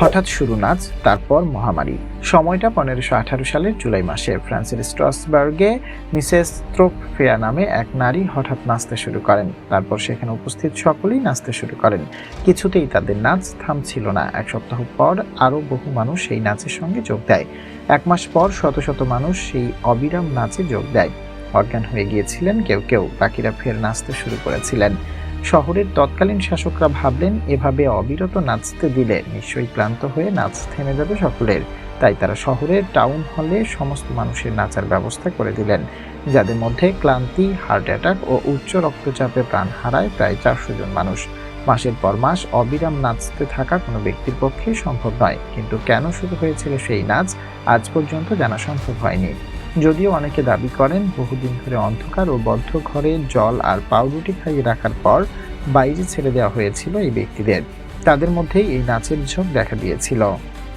হঠাৎ শুরু নাচ, তারপর মহামারী। সময়টা 1518 সালের জুলাই মাসে ফ্রান্সের স্ট্রাসবার্গে মিসেস ত্রোপফেয়া নামে এক নারী হঠাৎ নাচতে শুরু করেন। তারপর সেখানে উপস্থিত সকলেই নাচতে শুরু করেন। কিছুতেই তাদের নাচ থামছিল না। এক সপ্তাহ পর আরও বহু মানুষ সেই নাচের সঙ্গে যোগ দেয়। 1 মাস পর শত শত মানুষ সেই অবিরাম নাচে যোগ দেয়। অজ্ঞান হয়ে গিয়েছিলেন কেউ কেউ, বাকিরা ফের নাচতে শুরু করেছিলেন। শহরের তৎকালীন শাসকরা ভাবলেন, এভাবে অবিরত নাচতে দিলে নিশ্চয়ই ক্লান্ত হয়ে নাচ থেমে যাবে সকলের। তাই তারা শহরের টাউন হলে সমস্ত মানুষের নাচার ব্যবস্থা করে দিলেন, যাদের মধ্যে ক্লান্তি, হার্ট অ্যাটাক ও উচ্চ রক্তচাপে প্রাণ হারায় প্রায় 400 জন মানুষ। মাসের পর মাস অবিরাম নাচতে থাকা কোনো ব্যক্তির পক্ষে সম্ভব নয়, কিন্তু কেন শুরু হয়েছিল সেই নাচ আজ পর্যন্ত জানা সম্ভব হয়নি। যদিও অনেকে দাবি করেন, বহুদিন ধরে অন্ধকার ও বদ্ধ ঘরে জল আর পাউরুটি খাইয়ে রাখার পর বাইরে ছেড়ে দেওয়া হয়েছিল এই ব্যক্তিদের। তাদের মধ্যেই এই নাচের ঝোঁক দেখা দিয়েছিল।